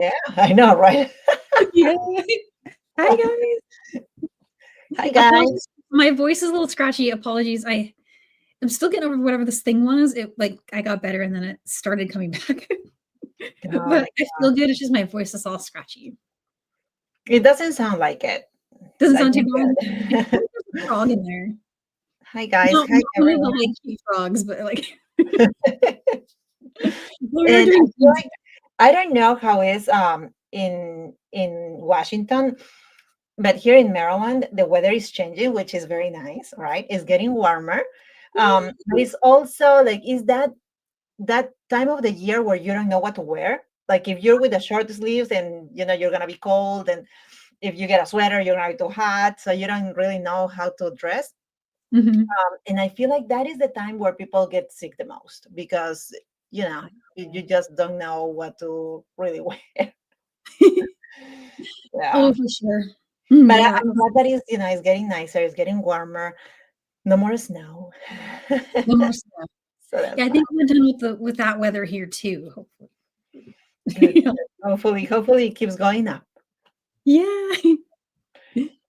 Yeah, I know, right? Yeah. Hi, guys. Hi, guys. Apologies. My voice is a little scratchy. Apologies. I'm still getting over whatever this thing was. It like I got better and then it started coming back. Oh But my I feel good. It's just my voice is all scratchy. It doesn't sound like it. Doesn't I sound too think bad. I feel good. like there's a frog in there. Hi, guys. Not Hi, one of the everyone. like cute frogs, but like we were And I doing feel things. like I don't know how it's in Washington, but here in Maryland, the weather is changing, which is very nice, right? It's getting warmer. But it's also like, is that time of the year where you don't know what to wear? Like if you're with the short sleeves and you're gonna be cold, and if you get a sweater, you're gonna be too hot, so you don't really know how to dress. Mhm. And I feel like that is the time where people get sick the most because you know you just don't know what to really wear. Oh, Yeah, for sure. Mm, but yeah. I'm glad that it's getting nicer, it's getting warmer, no more snow. No more snow. So that's Yeah, I fine. think we're done with that weather here too, hopefully. Good, good. Hopefully it keeps going up. Yeah.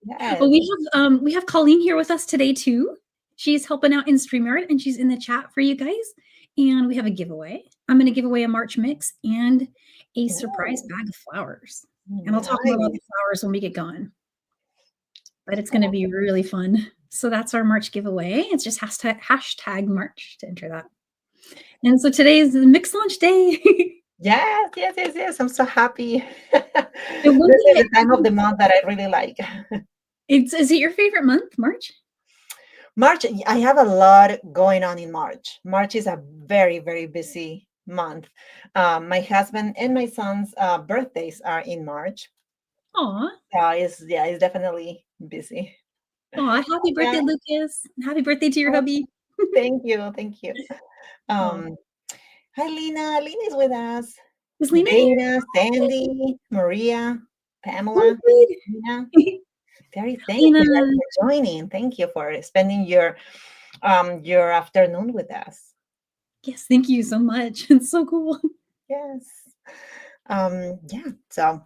Yes. Well, we have Colleen here with us today too. She's helping out in StreamYard and she's in the chat for you guys. And we have a giveaway. I'm going to give away a March mix and a surprise Oh, bag of flowers. And I'll talk more about the nice. flowers when we get going. But it's going to be really fun. So that's our March giveaway. It's just hashtag March to enter that. And so today is the mix launch day. Yes, yes, yes, yes. I'm so happy. And one This thing is the time of the month that I really like. it's is it your favorite month, March? March, I have a lot going on in March. March is a very, very busy month. My husband and my son's birthdays are in March. Aw. It's definitely busy. Aw, happy Yeah, birthday, Lucas. Happy birthday to your oh, hubby. thank you, thank you. Aw. Um, Hi, Lena. Lena's with us. Is Lena Dana, here? Sandy, Maria, Oh, Pamela, Lena. good. Very thank Lena. you guys for joining. Thank you for spending your afternoon with us. Yes, thank you so much. It's so cool. Yes. Yeah. So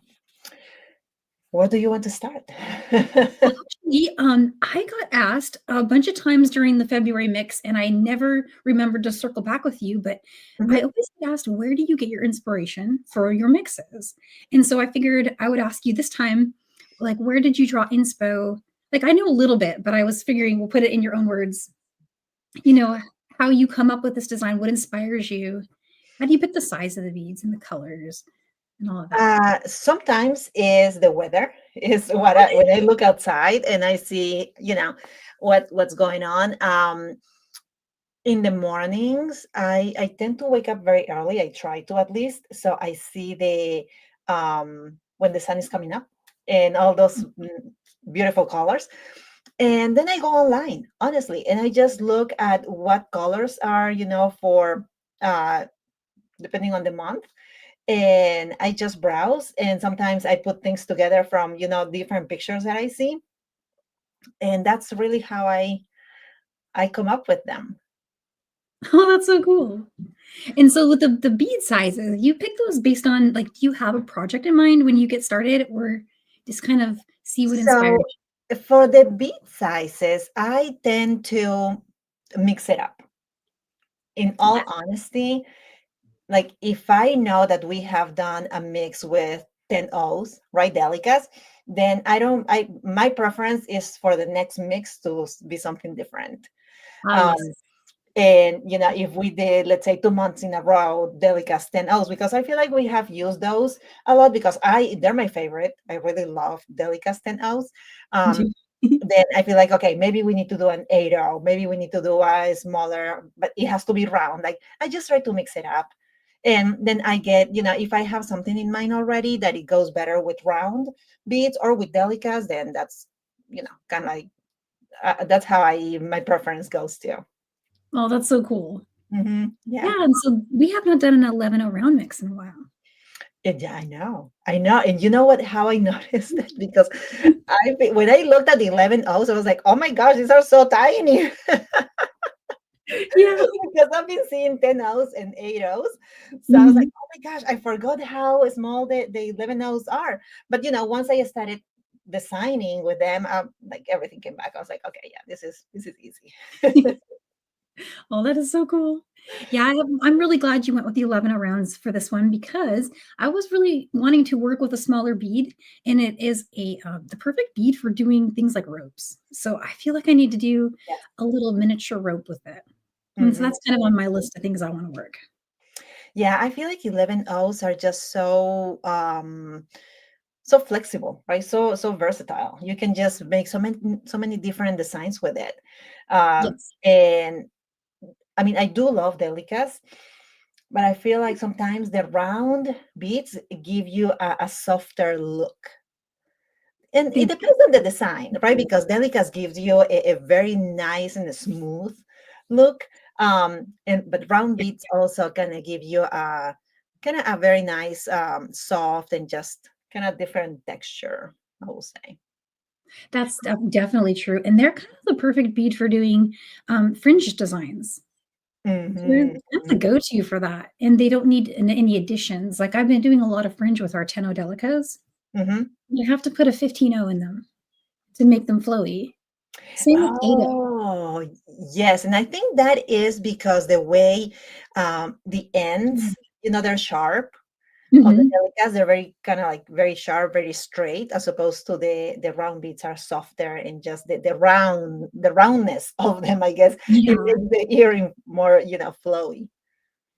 where do you want to start? Well, actually, I got asked a bunch of times during the February mix, and I never remembered to circle back with you, but I Mhm. always get asked, where do you get your inspiration for your mixes? And so I figured I would ask you this time, like, where did you draw inspo? Like, I know a little bit, but I was figuring we'll put it in your own words, you know, how you come up with this design, what inspires you? How do you pick the size of the beads and the colors and all of that? Sometimes is the weather is what when I look outside and I see, what's going on. In the mornings, I tend to wake up very early. I try to at least, so I see the when the sun is coming up and all those beautiful colors. And then I go online, honestly, and I just look at what colors are, for uh depending on the month. And I just browse, and sometimes I put things together from, different pictures that I see. And that's really how I come up with them. Oh, that's so cool. And so with the bead sizes, you pick those based on like, do you have a project in mind when you get started, or just kind of see what inspires So for the bead sizes, I tend to mix it up. In you? all honesty, like if I know that we have done a mix with 10 O's, right, delicas, then I don't, I my preference is for the next mix to be something different. Ah, yes. Um, and if we did, let's say, 2 months in a row, delicas 10 O's, because I feel like we have used those a lot because they're my favorite. I really love delicas 10 O's. Um, then I feel like, okay, maybe we need to do an 8 maybe we need to do a smaller, but it has to be round. Like I just try to mix it up. And then I get, if I have something in mind already that it goes better with round beads or with delicas, then that's, kind of like, that's how my preference goes to. Oh, that's so cool. Yeah. Yeah, and so we have not done an 11 round mix in a while. Yeah, I know. I know. And you know what, how I noticed that? Because when I looked at the 11 O's, I was like, oh my gosh, these are so tiny. Yeah. because I've been seeing 10 O's and 8 O's. So I was like, Mhm. oh my gosh, I forgot how small the 11 O's are. But once I started designing with them, like everything came back. I was like, okay, yeah, this is easy. Oh, that is so cool. Yeah, I'm really glad you went with the 11 rounds for this one because I was really wanting to work with a smaller bead, and it is the perfect bead for doing things like ropes. So I feel like I need to do Yes. a little miniature rope with it. And so Mhm, that's kind of on mhm. my list of things I want to work. Yeah, I feel like 11 O's are just so flexible, right? So versatile. You can just make so many different designs with it. Yes. And I mean, I do love delicas, but I feel like sometimes the round beads give you a softer look. And They it depends on the design, right? Because delicas gives you a very nice and a smooth look. And but round beads also kind of give you a very nice soft and just kind of different texture, I will say. That's definitely true. And they're kind of the perfect bead for doing fringe designs. They're Hmm. kind of the go-to for that, and they don't need any additions. Like I've been doing a lot of fringe with our Tenno Delicas. Hmm. You have to put a 15-0 in them to make them flowy. Same with Ada. Oh, yes. And I think that is because the way the ends, they're sharp. On the Mhm. delicas, they're very kind of like very sharp, very straight, as opposed to the round beads are softer and just the roundness of them, I guess, it Yeah. makes the earring more, flowy.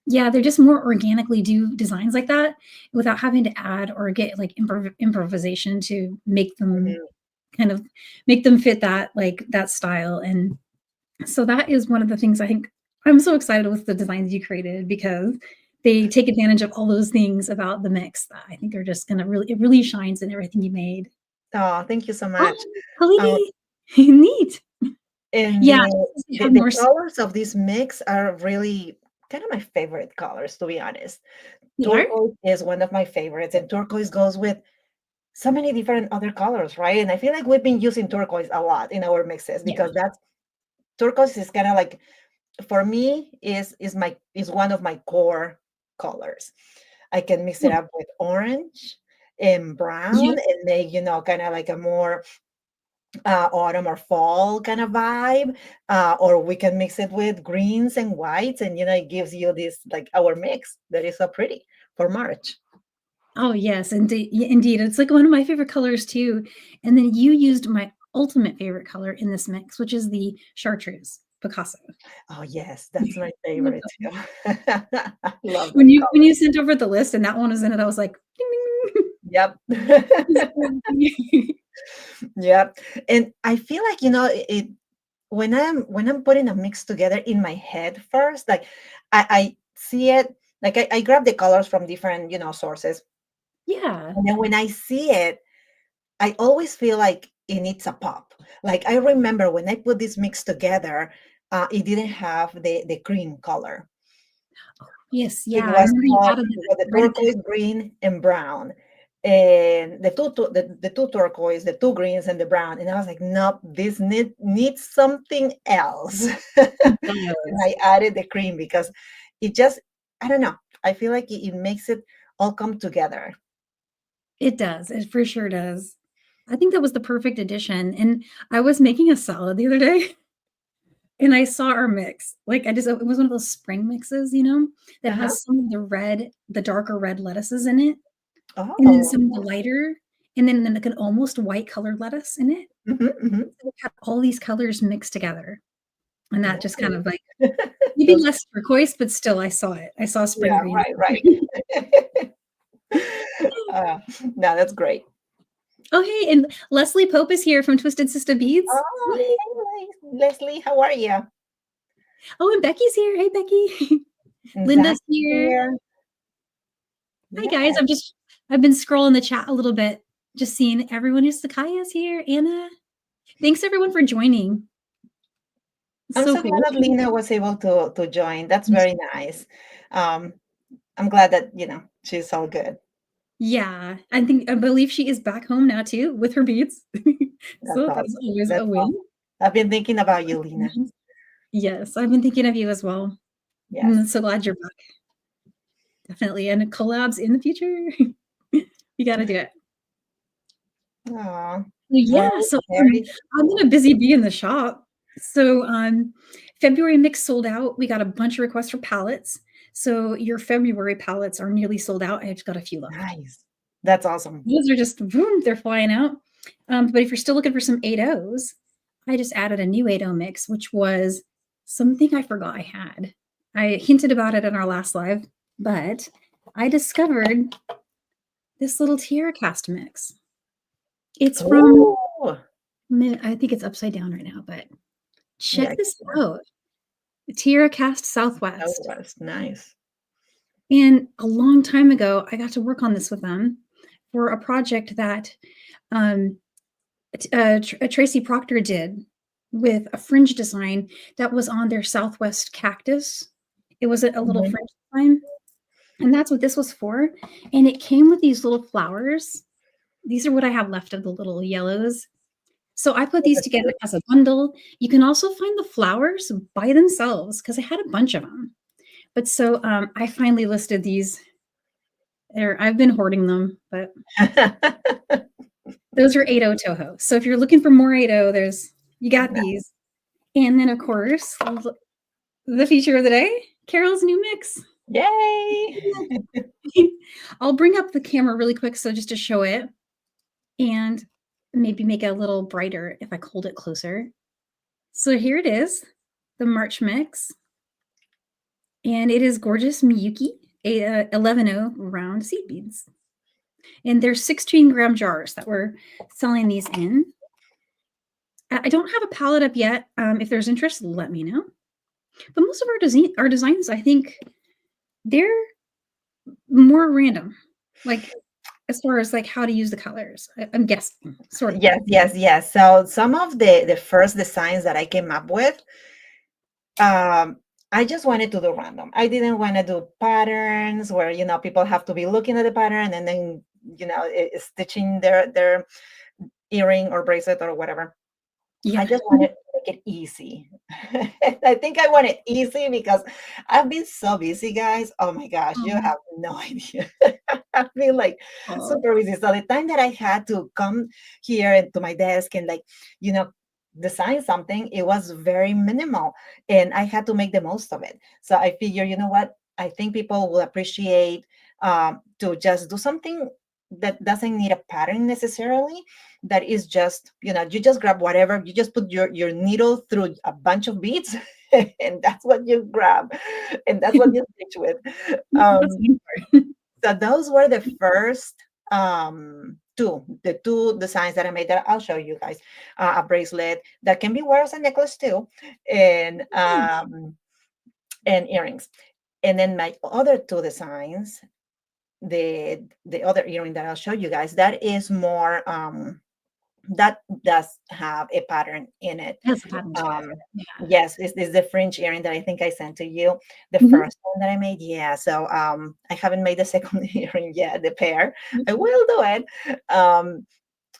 Yeah, they're just more organically do designs like that without having to add or get, like, improvisation to make them Mhm. kind of make them fit that, like, that style, and so that is one of the things I think I'm so excited with the designs you created because they take advantage of all those things about the mix that I think are just gonna really shines in everything you made. Oh, thank you so much. Oh, Um, Halili. Neat. and Yeah, the, just to the add the more s colors of this mix are really kind of my favorite colors, to be honest. they are? Turquoise is one of my favorites, and turquoise goes with so many different other colors, right? And I feel like we've been using turquoise a lot in our mixes Yeah. because that's turquoise is kind of like, for me, is one of my core colors. I can mix it Yeah. up with orange and brown Yep. and make, kind of like a more autumn or fall kind of vibe. Or we can mix it with greens and whites, and it gives you this, like, our mix that is so pretty for March. Oh, yes, indeed, it's, like, one of my favorite colors too, and then you used my ultimate favorite color in this mix, which is the chartreuse Picasso. Oh, yes, that's my Love favorite that one. too. I love When that you color. sent over the list and that one was in it, I was like, "Ding, ding, ding." Yep. Yep. And I feel like, when I'm putting a mix together in my head first, like I see it, like I grab the colors from different, sources. Yeah. And then when I see it, I always feel like it needs a pop. Like I remember when I put this mix together, it didn't have the cream color. Yes, It yeah, I was remember you top, added it that was the right at the turquoise, green, and brown. And the two turquoise, the two greens, and the brown. And I was like, nope, this needs something else. it And does. I added the cream because it just, I don't know. I feel like it makes it all come together. It does, it for sure does. I think that was the perfect addition, and I was making a salad the other day, and I saw our mix. Like, I just it was one of those spring mixes, that Uh-huh. has some of the darker red lettuces in it, and then Oh. some of the lighter, and then, like, an almost white colored lettuce in it. Mhm, mhm. So it had all these colors mixed together, and that just kind Nice. of, like maybe Those, less turquoise, but still I saw it. I saw spring yeah, green. right, right. uh, no, that's great. Oh, hey, and Leslie Pope is here from Twisted Sister Beads. Oh, Yay. hey, Leslie, how are you? Oh, and Becky's here. Hey, Becky. Zach Linda's here. here. Hi, guys. Yeah. I've been scrolling the chat a little bit, just seeing everyone who's Sakaya's here. Anna. Thanks everyone for joining. It's I'm so so glad cool. that Lena was able to join. That's very nice. Um, I'm glad that, she's all good. Yeah, I believe she is back home now too with her beads. That's So that's awesome. always a That's win. awesome. I've been thinking about you, Lena. Yes, I've been thinking of you as well. I'm Yes. so glad you're back. Definitely, and collabs in the future. We gotta do it. Oh, Yeah, well, so, very I'm cool. been a busy bee in the shop. So, February mix sold out. We got a bunch of requests for palettes. So your February palettes are nearly sold out. I just got a few left. Nice. That's awesome. Those are just boom, they're flying out. But if you're still looking for some 8.0s, I just added a new 8.0 mix, which was something I forgot I had. I hinted about it in our last live, but I discovered this little tiara cast mix. It's from, Oh, I think it's upside down right now, but yeah. check this out. Tiara Cast Southwest. Southwest. Nice. And a long time ago, I got to work on this with them for a project that um, Tracy Proctor did with a fringe design that was on their Southwest cactus. It was a little Mhm. fringe design, and that's what this was for. And it came with these little flowers. These are what I have left of the little yellows. So I put Oh, these that's together cute. as a bundle. You can also find the flowers by themselves because I had a bunch of them. But so I finally listed these. There, I've been hoarding them, but those are 8.0 Toho. So if you're looking for more 8.0, there's you got these. And then of course, the feature of the day, Carol's new mix. Yay! I'll bring up the camera really quick so just to show it and maybe make it a little brighter if I hold it closer. So here it is, the March mix. And it is gorgeous Miyuki 11.0 round seed beads. And there's 16-gram jars that we're selling these in. I don't have a palette up yet. If there's interest, let me know. But most of our designs, I think, they're more random. Like as far as like how to use the colors, I'm guessing, sort of. Yes, yes, yes. So some of the first designs that I came up with, um, I just wanted to do random. I didn't want to do patterns where people have to be looking at the pattern and then stitching their earring or bracelet or whatever. I Yeah. just wanted to make it easy. I think I want it easy because I've been so busy, guys. Oh my gosh, you Um, have no idea. I've been like oh, super busy. So the time that I had to come here and to my desk and you know, design something, it was very minimal and I had to make the most of it. So I figure, you know what? I think people will appreciate to just do something that doesn't need a pattern necessarily, that is just you just grab whatever, you just put your needle through a bunch of beads and that's what you grab and that's what you stitch with. that's um, me. so those were the first the two designs that I made that I'll show you guys. A bracelet that can be worn as a necklace too, Nice. and earrings. And then my other two designs, the other earring that I'll show you guys, that is more that does have a pattern in it. That's a pattern to it. Um, Yeah. yes, it's the fringe earring that I think I sent to you. The Mhm. first one that I made, yeah. So I haven't made the second earring yet, the pair. I will do it.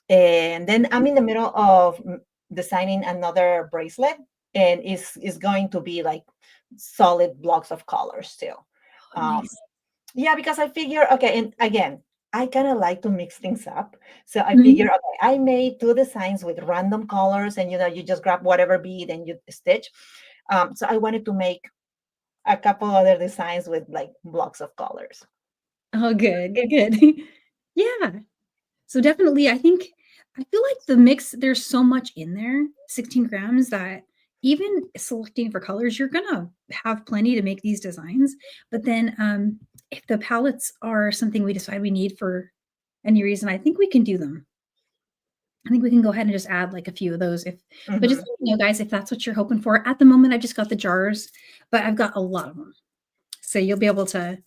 And then I'm in the middle of designing another bracelet, and it's going to be like solid blocks of colors still. Oh, Um, nice. yeah, because I figure, okay, and again, I kind of like to mix things up. So I figure, Mhm. okay, I made two designs with random colors, and you just grab whatever bead and you stitch. So I wanted to make a couple other designs with like blocks of colors. Oh, good, good, good. Yeah. So definitely, I feel like the mix, there's so much in there, 16 grams, that even selecting for colors, you're gonna have plenty to make these designs. But then if the palettes are something we decide we need for any reason, I think we can do them. I think we can go ahead and just add like a few of those but just Hmm. let me know, guys, if that's what you're hoping for. At the moment, I just got the jars, but I've got a lot of them. So you'll be able to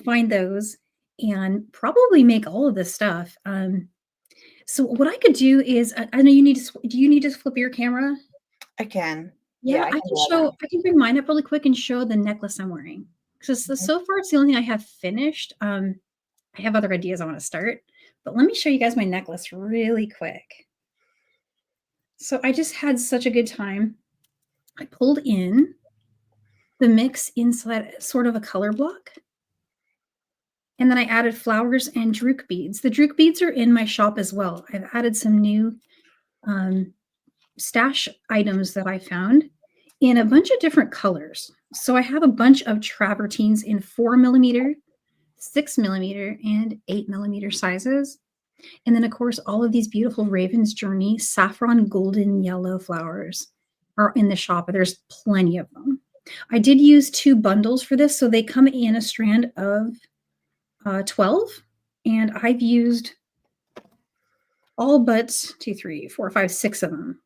find those and probably make all of this stuff. So what I could do is, I know you need to. Do you need to flip your camera? I can. Yeah, Yeah, I I can can do all show. I can bring mine up really quick and show the necklace I'm wearing. Because that. so far it's the only thing I have finished. I have other ideas I want to start, but let me show you guys my necklace really quick. So I just had such a good time I pulled in the mix inside sort of a color block. And then I added flowers and drook beads. The drook beads are in my shop as well. I've added some new stash items that I found in a bunch of different colors. So I have a bunch of travertines in 4mm, 6mm, and 8mm sizes. And then, of course, all of these beautiful Raven's Journey saffron golden yellow flowers are in the shop. There's plenty of them. I did use 2 bundles for this, so they come in a strand of 12, and I've used all but 2, 3, 4, 5, 6 of them.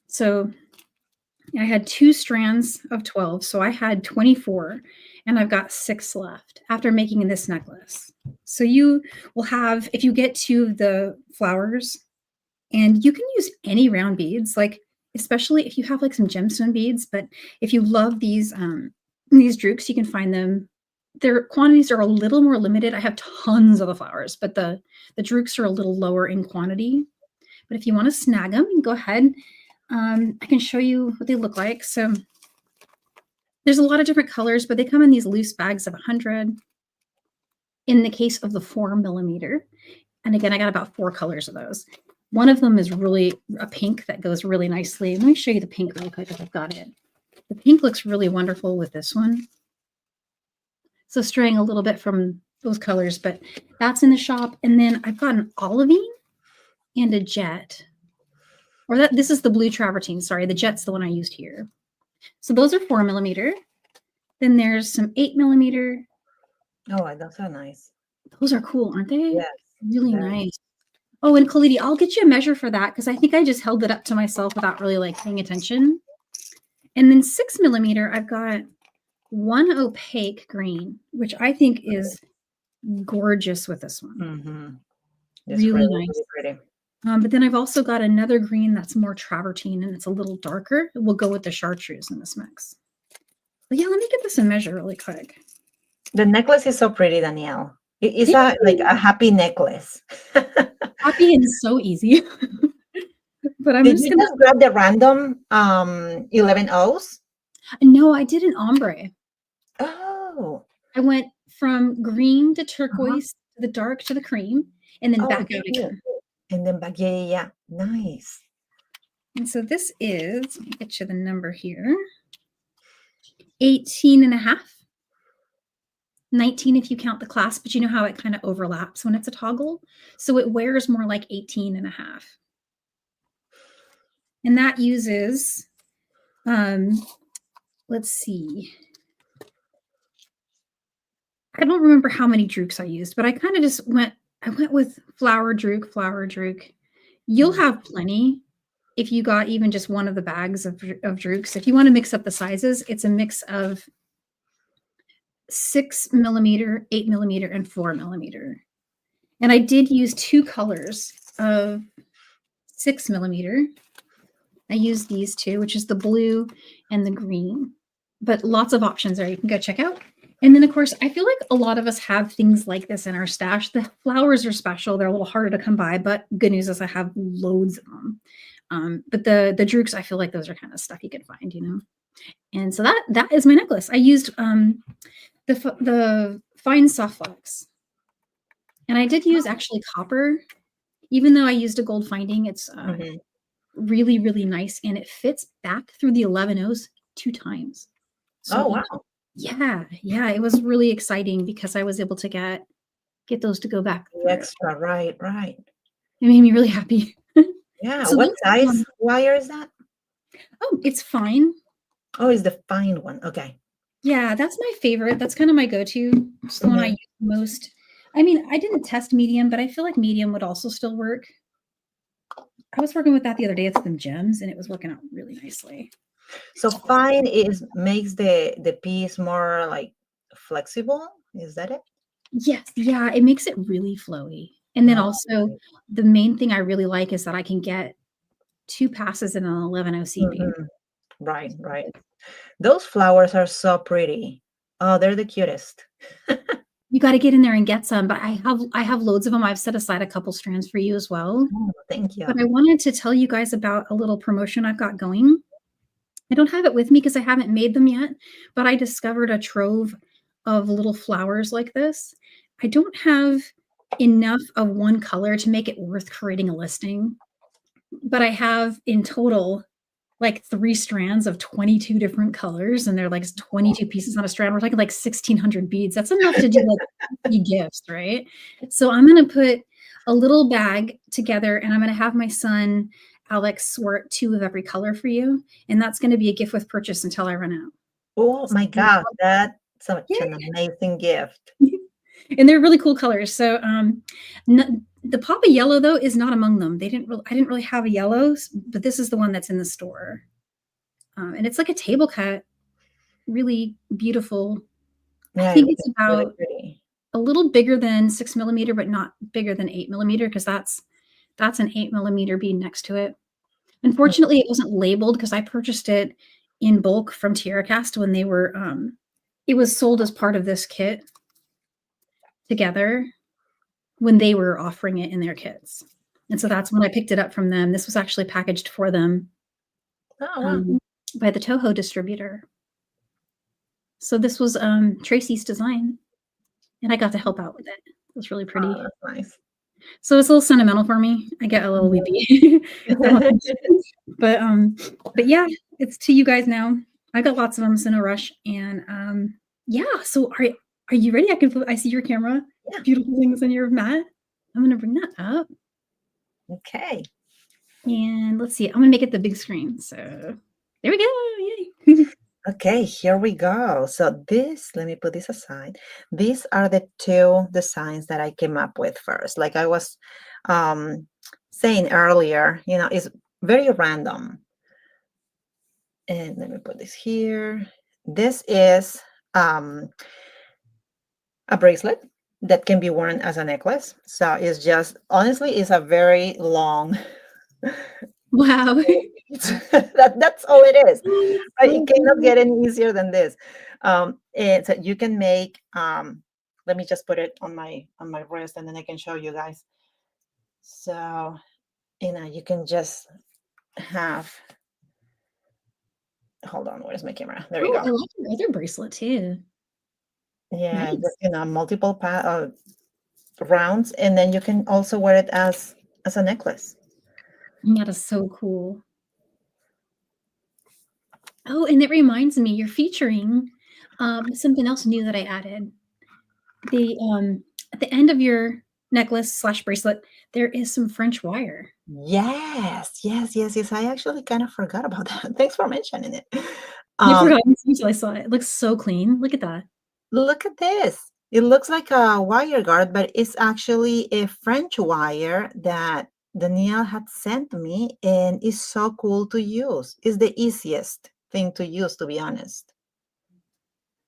So I had 2 strands of 12, so I had 24, and I've got 6 left after making this necklace. So you will have, if you get 2 of the flowers, and you can use any round beads, like especially if you have like some gemstone beads, but if you love these drooks, you can find them. Their quantities are a little more limited. I have tons of the flowers, but the drooks are a little lower in quantity. But if you want to snag them, go ahead. I can show you what they look like. So there's a lot of different colors, but they come in these loose bags of 100 in the case of the 4mm. And again, I got about 4 colors of those. One of them is really a pink that goes really nicely. Let me show you the pink really quick if I've got it. The pink looks really wonderful with this one. So straying a little bit from those colors, but that's in the shop. And then I've got an olivine and a jet. Or this is the blue travertine. Sorry, the jet's the one I used here. So those are 4mm. Then there's some 8mm. Oh, those are nice. Those are cool, aren't they? Yes. Really nice. Oh, and Khalidi, I'll get you a measure for that because I think I just held it up to myself without really like paying attention. And then 6mm, I've got one opaque green, which I think is gorgeous with this one. Mm-hmm. Really nice. Really pretty. But then I've also got another green that's more travertine and it's a little darker. It will go with the chartreuse in this mix. But yeah, let me get this a measure really quick. The necklace is so pretty, Danielle. It's like a happy necklace. Happy and so easy. But I'm Did just you gonna just grab the random 11 O's? No, I did an ombre. Oh. I went from green to turquoise to the dark to the cream, and then back out again. And then back, yeah. Nice. And so this is, let me get you the number here, 18.5. 19 if you count the clasp, but you know how it kind of overlaps when it's a toggle. So it wears more like 18.5. And that uses, let's see. I don't remember how many drooks I used, but I kind of just went with flower drook. You'll have plenty if you got even just one of the bags of drooks. If you want to mix up the sizes, it's a mix of 6mm, 8mm, and 4mm. And I did use 2 colors of 6mm. I used these 2, which is the blue and the green, but lots of options there you can go check out. And then, of course, I feel like a lot of us have things like this in our stash. The flowers are special. They're a little harder to come by, but good news is I have loads of them. But the drooks, I feel like those are kind of stuff you can find, you know. And so that is my necklace. I used the fine soft flax. And I did use actually copper. Even though I used a gold finding, it's really, really nice. And it fits back through the 11 O's 2 times. So, oh, wow. Yeah, it was really exciting because I was able to get those to go back. Extra, right. It made me really happy. Yeah, so what size wire is that? Oh, it's fine. Oh, it's the fine one. Okay. Yeah, that's my favorite. That's kind of my go-to. It's the one I use most. I mean, I didn't test medium, but I feel like medium would also still work. I was working with that the other day with some gems, and it was working out really nicely. So fine makes the piece more like flexible. Is that it? Yes. Yeah, it makes it really flowy. And then also the main thing I really like is that I can get 2 passes in an 11 OC bead. Right. Those flowers are so pretty. Oh, they're the cutest. You got to get in there and get some, but I have loads of them. I've set aside a couple strands for you as well. Oh, thank you. But I wanted to tell you guys about a little promotion I've got going. I don't have it with me because I haven't made them yet, but I discovered a trove of little flowers like this. I don't have enough of one color to make it worth creating a listing, but I have in total like 3 strands of 22 different colors, and they're like 22 pieces on a strand. We're talking like 1,600 beads. That's enough to do like 50 gifts, right? So I'm gonna put a little bag together, and I'm gonna have my son Alex sort 2 of every color for you, and that's gonna be a gift with purchase until I run out. Oh So my God, that's such yeah, an amazing gift. and they're really cool colors. So the pop of yellow though is not among them. I didn't really have a yellow, but this is the one that's in the store. And it's like a table cut, really beautiful. I Yeah, it think looks it's really about pretty. a little bigger than 6 millimeter, but not bigger than 8 millimeter because that's an 8 millimeter bead next to it. Mm. Unfortunately, it wasn't labeled because I purchased it in bulk from TierraCast when they were. It was sold as part of this kit together when they were offering it in their kits, and so that's when I picked it up from them. This was actually packaged for them Oh, wow. um, by the Toho distributor. So this was Tracy's design, and I got to help out with it. It was really Oh, pretty. that's nice. So it's a little sentimental for me. I get a little weepy. but but yeah, it's to you guys now. I got lots of them, so no rush. And yeah, so are you ready? I see your camera. Yeah. Beautiful things on your mat. I'm gonna bring that up. Okay. And let's see. I'm gonna make it the big screen. So there we go. Yay. Okay, here we go. So this, let me put this aside. These are the two designs that I came up with first. Like I was um, saying earlier, it's very random. And let me put this here. This is um, a bracelet that can be worn as a necklace. So it's just, honestly, it's a very long Wow. that's all it is. Oh, that's It so cannot cool. get any easier than this. And so you can make. Let me just put it on my wrist, and then I can show you guys. So you can just have. Hold on, where's my camera? There we Oh, go. I like your other bracelet too. Yeah, just Nice. multiple rounds, and then you can also wear it as a necklace. That is so cool. Oh, and it reminds me, you're featuring something else new that I added. The at the end of your necklace slash bracelet, there is some French wire. Yes, yes, yes, yes. I actually kind of forgot about that. Thanks for mentioning it. I Um, forgot until I saw it. It looks so clean. Look at that. Look at this. It looks like a wire guard, but it's actually a French wire that Danielle had sent me, and it's so cool to use. It's the easiest thing to use, to be honest.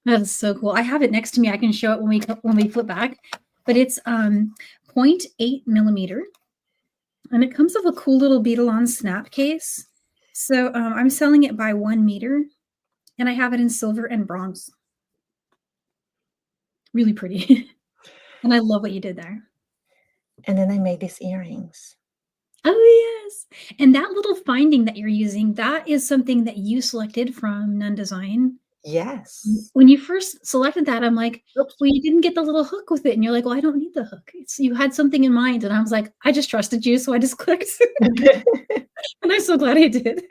That is so cool. I have it next to me. I can show it when we flip back. But it's 0.8 millimeter, and it comes with a cool little beadle-on snap case. So I'm selling it by 1 meter, and I have it in silver and bronze. Really pretty. And I love what you did there. And then I made these earrings. Oh, yes. And that little finding that you're using, that is something that you selected from Nun Design. Yes. When you first selected that, I'm like, Oops. well, you didn't get the little hook with it. And you're like, well, I don't need the hook. You had something in mind. And I was like, I just trusted you. So I just clicked. And I'm so glad I did.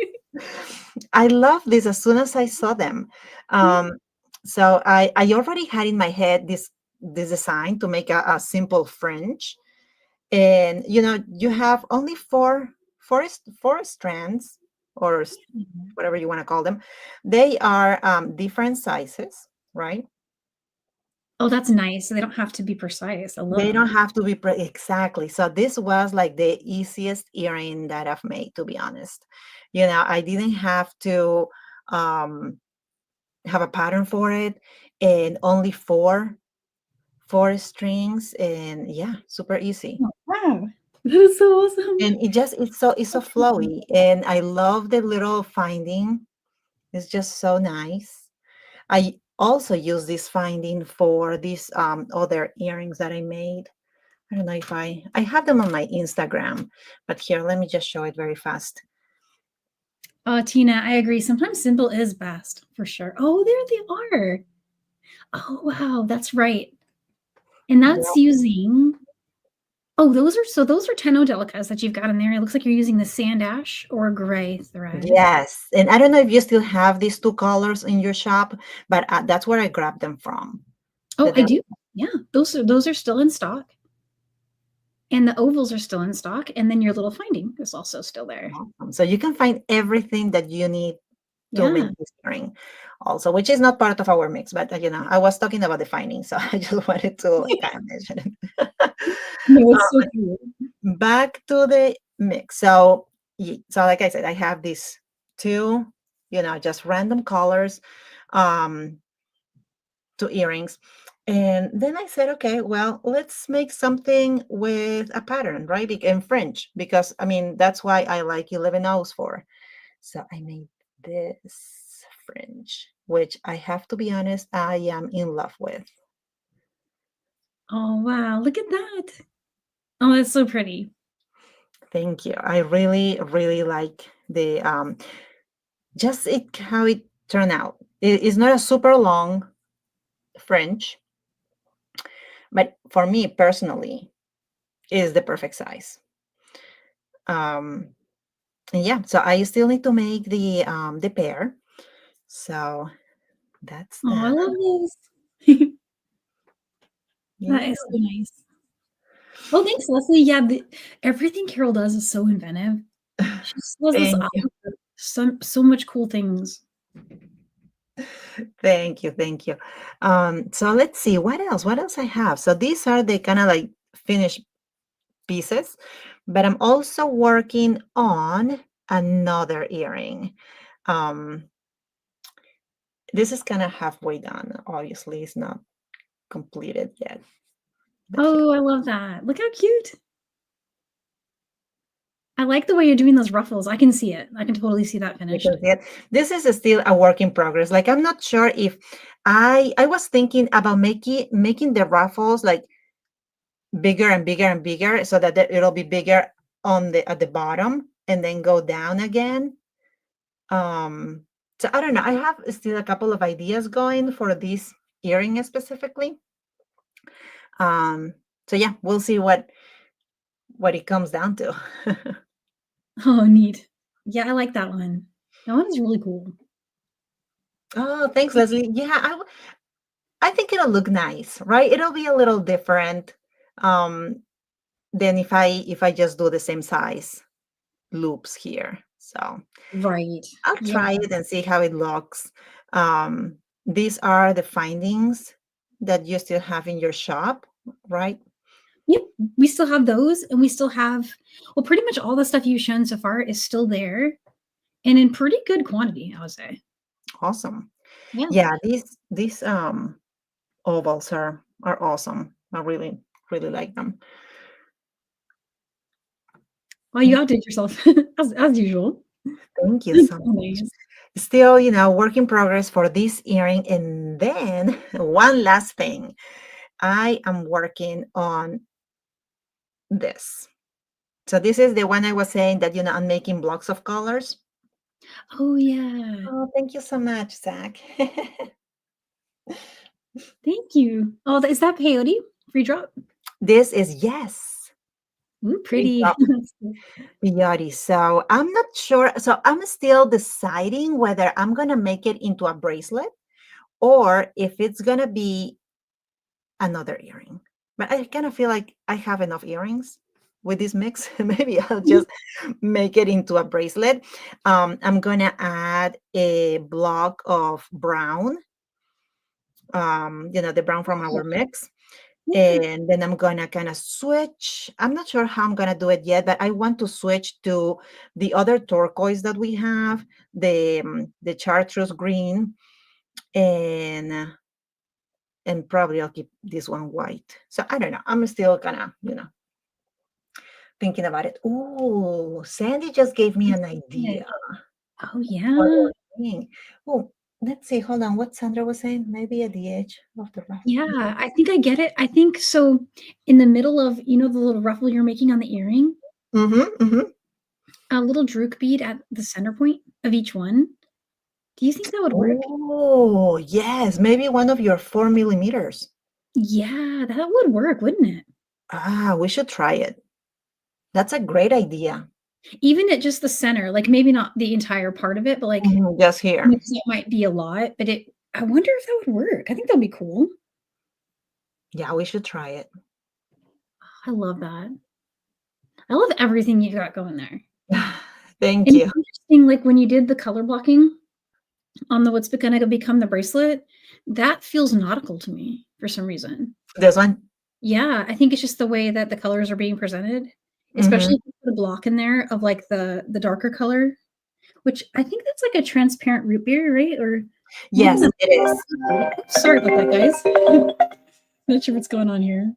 I love this as soon as I saw them. So I already had in my head this design to make a simple fringe. And you have only four strands, or whatever you want to call them. They are different sizes, right? Oh, that's nice. So they don't have to be precise. I love They don't that. have to be exactly. So this was like the easiest earring that I've made, to be honest. I didn't have to um, have a pattern for it, and only four strings, and yeah, super easy. Oh, wow. That is so awesome. And it's so flowy, and I love the little finding. It's just so nice. I also use this finding for these other earrings that I made. I don't know if I have them on my Instagram, but here, let me just show it very fast. Tina, I agree. Sometimes simple is best for sure. Oh, there they are. Oh, wow, that's right. And that's Yeah. using, oh, those are tenno delicas that you've got in there. It looks like you're using the sand ash or gray thread. Yes, and I don't know if you still have these two colors in your shop, but that's where I grabbed them from. Oh, That I they're do. Yeah, those are still in stock. And the ovals are still in stock. And then your little finding is also still there. awesome. So you can find everything that you need to make Yeah. this string also, which is not part of our mix, but I was talking about the finding, so I just wanted to like kind of mention it. No, it's so cool. Back to the mix. So, so like I said, I have these two, just random colors, um, two earrings. And then I said, okay, well, let's make something with a pattern, right? In French, because I mean, that's why I like 11 O's for. So I made this fringe, which I have to be honest, I am in love with. Oh, wow. Look at that. Oh, that's so pretty. Thank you. I really, really like the just it how it turned out. It's not a super long fringe, but for me personally, is the perfect size. Um, and yeah, so I still need to make the pair. So that's Oh, I that. love this. That Yeah. is so nice. Oh, thanks, Leslie. Yeah, everything Carol does is so inventive. She just does this Thank you. so much cool things. Thank you. Thank you. So let's see what else. What else I have. So these are the kind of like finished pieces, but I'm also working on another earring. Um, this is kind of halfway done. Obviously, it's not completed yet. But here, Oh, I love that. Look how cute. I like the way you're doing those ruffles. I can see it. I can totally see that you can finished. see it. This is still a work in progress. Like I'm not sure if I was thinking about making the ruffles like bigger and bigger and bigger so that it'll be bigger on the at the bottom and then go down again. Um, so I don't know. I have still a couple of ideas going for this earring specifically. Um, so yeah, we'll see what it comes down to. Oh, neat. Yeah, I like that one. That one is really cool. Oh, thanks, Leslie. Yeah, I think it'll look nice, right? It'll be a little different um, than if I just do the same size loops here. So Right. I'll Yeah. try it and see how it looks. Um, these are the findings that you still have in your shop, right? Yep. We still have those, and we still have, well, pretty much all the stuff you've shown so far is still there and in pretty good quantity, I would say. Awesome. Yeah. Yeah, these ovals are awesome. I really, really like them. Well, you outdid yourself as usual. Thank you That's so so much. nice. Still, work in progress for this earring. And then one last thing. I am working on this. So this is the one I was saying that, I'm making blocks of colors. Oh, yeah. Oh, thank you so much, Zach. Thank you. Oh, is that peyote? Free drop? This is yes. Ooh, Great pretty. job, Yari. So I'm not sure. So I'm still deciding whether I'm gonna make it into a bracelet or if it's gonna be another earring. But I kind of feel like I have enough earrings with this mix. Maybe I'll just make it into a bracelet. I'm gonna add a block of brown, the brown from our mix. Yeah. And then I'm gonna kind of switch. I'm not sure how I'm gonna do it yet, but I want to switch to the other turquoise that we have, the chartreuse green, and probably I'll keep this one white. So I don't know. I'm still kind of, thinking about it. Oh, Sandy just gave me an idea Oh, for yeah. our thing. Oh, let's see. Hold on. What Sandra was saying? Maybe at the edge of the rough. Yeah, I think I get it. I think so in the middle of, the little ruffle you're making on the earring, Mm-hmm, mm-hmm. a little drook bead at the center point. of each one. Do you think that would work? Oh, yes, maybe one of your 4 millimeters. Yeah, that would work, wouldn't it? Ah, we should try it. That's a great idea. Even at just the center, like maybe not the entire part of it, but like Mhm, just here. because it might be a lot, but I wonder if that would work. I think that'd be cool. Yeah, we should try it. I love that. I love everything you got going there. Thank And you. it's interesting, like when you did the color blocking on the what's gonna become the bracelet, that feels nautical to me for some reason. This one? Yeah, I think it's just the way that the colors are being presented, Mhm. especially if you put a block in there of like the darker color, which I think that's like a transparent root beer, right? Or maybe Yes, not. it is. Sorry about that, guys. Not sure what's going on here.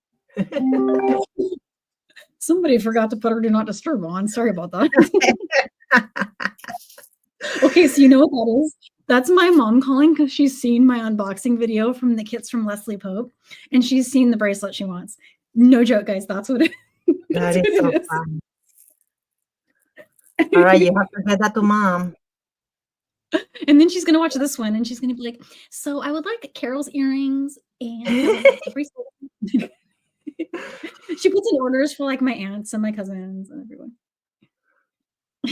Somebody forgot to put our do not disturb on. Sorry about that. Okay, so you know what that is? That's my mom calling because she's seen my unboxing video from the kits from Leslie Pope, and she's seen the bracelet she wants. No joke, guys. That's what it, That that's is what so it fun. All right, is. you have to get that to mom. And then she's gonna watch this one, and she's gonna be like, "So I would like Carol's earrings, and I would like the bracelet." She puts in orders for like my aunts and my cousins and everyone.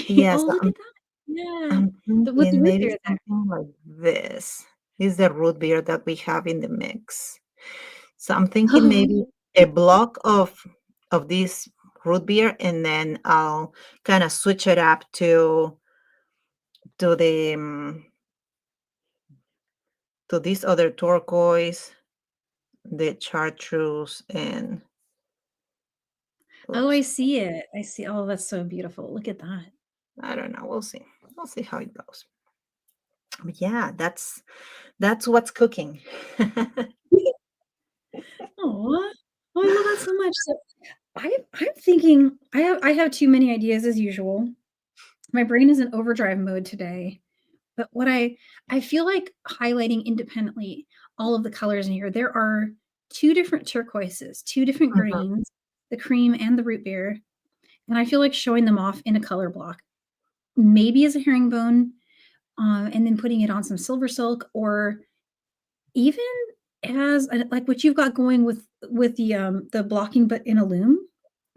Yes, Oh, look at that! Yeah, I'm with the thinking root maybe beer there. something like this. Is the root beer that we have in the mix. So I'm thinking maybe a block of this root beer, and then I'll kind of switch it up to the to this other turquoise, the chartreuse, and Oh, I oops, see it. I see. Oh, that's so beautiful. Look at that. I don't know. We'll see. We'll see how it goes. But yeah, that's what's cooking. Oh, I love that so much. So I'm thinking I have too many ideas as usual. My brain is in overdrive mode today. But what I feel like highlighting independently all of the colors in here. There are two different turquoises, two different Mhm, greens, the cream and the root beer, and I feel like showing them off in a color block. Maybe as a herringbone, and then putting it on some silver silk, or even as like what you've got going with the blocking, but in a loom.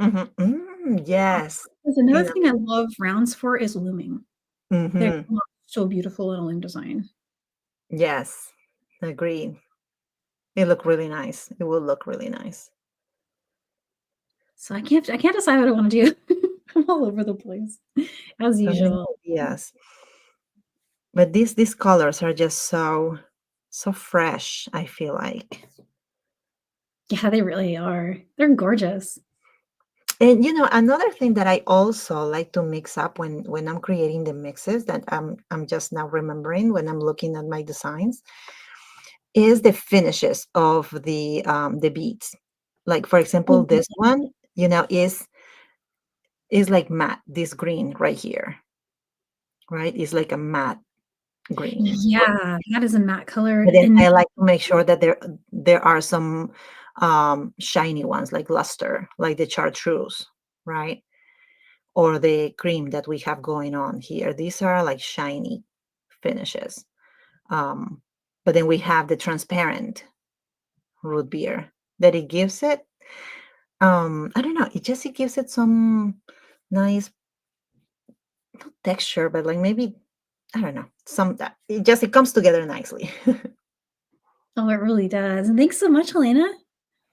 mhm, yes. There's another In a thing I love rounds for is looming. They're mhm, so beautiful in a loom design. yes, agreed. It look really nice. It will look really nice. So I can't decide what I want to do. I'm all over the place as So many usual. ideas. But these colors are just so fresh, I feel like. Yeah, they really are. They're gorgeous. And another thing that I also like to mix up when I'm creating the mixes that I'm just now remembering when I'm looking at my designs is the finishes of the beads. Like for example, Oh, this one, is like matte, this green right here, right? Is like a matte green. yeah, that is a matte color, But then and I like to make sure that there are some shiny ones like luster, like the chartreuse, right? Or the cream that we have going on here. These are like shiny finishes. Um, but then we have the transparent root beer that it gives it. I don't know. It gives it some nice, not texture, but like maybe I don't know. It comes together nicely. oh, it really does. And thanks so much, Helena.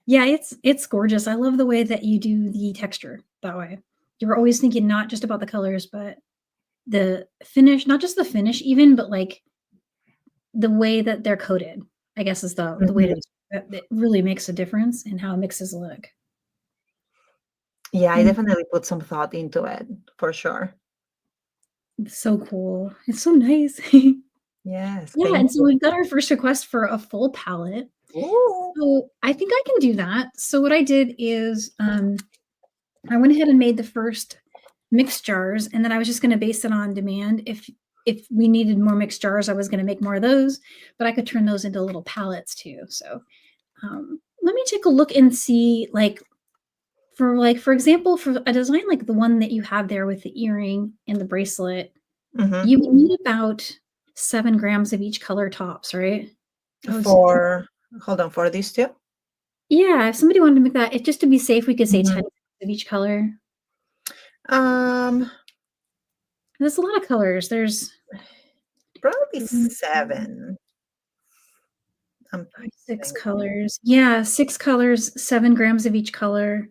Yeah, it's gorgeous. I love the way that you do the texture that way. You were always thinking not just about the colors, but the finish, not just the finish even, but like the way that they're coated, I guess is the way to Mhm. that really makes a difference in how mixes look. Yeah, I And definitely put some thought into it for sure. it's so cool. It's so nice. Yes, Yeah, thank and so you. we've got our first request for a full palette. Ooh. So I think I can do that. So what I did is I went ahead and made the first mixed jars, and then I was just going to base it on demand. If we needed more mixed jars, I was going to make more of those, but I could turn those into little palettes too. So let me take a look and see, like for example, for a design like the one that you have there with the earring and the bracelet. Hmm. You would need about 7 grams of each color tops, right? Oh, For hold on, for these two. yeah, if somebody wanted to make that, it just to be safe, we could say 10 Hmm. grams of each color. Um, There's a lot of colors. There's probably 3, seven. I'm 5, 6 thinking. colors. Yeah, 6 colors, 7 grams of each color.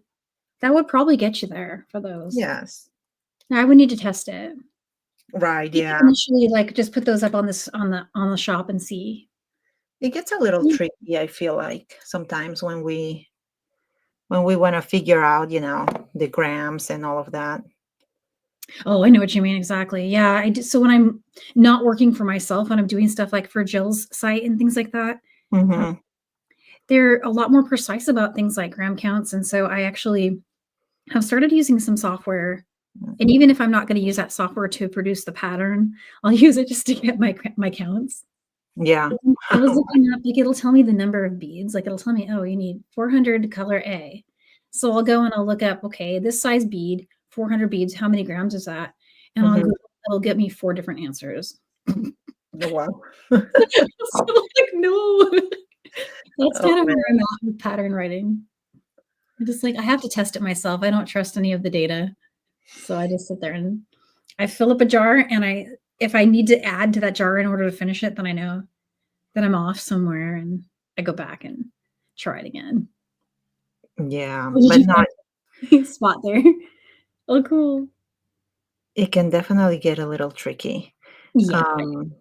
That would probably get you there for those. Yes. Now, I would need to test it. Right. You could Yeah. initially like just put those up on this on the shop and see. It gets a little Yeah. tricky, I feel like, sometimes when we want to figure out, the grams and all of that. Oh, I know what you mean exactly. Yeah, I do. So when I'm not working for myself, when I'm doing stuff like for Jill's site and things like that, uh, Hmm. they're a lot more precise about things like gram counts. And so I actually have started using some software. And even if I'm not going to use that software to produce the pattern, I'll use it just to get my counts. Yeah. I was looking up, like it'll tell me the number of beads. Like it'll tell me, oh, you need 400 color A. So I'll go and I'll look up, okay, this size bead, 400 beads, how many grams is that? And on Hmm. Google, it'll get me 4 different answers. Wow. So I'm like, no, that's Oh kind of man. where I'm at with pattern writing. I'm just like, I have to test it myself. I don't trust any of the data. So I just sit there and I fill up a jar and if I need to add to that jar in order to finish it, then I know that I'm off somewhere and I go back and try it again. Yeah, What did but you no, find spot there? Oh, cool. it can definitely get a little tricky. Yeah. Um,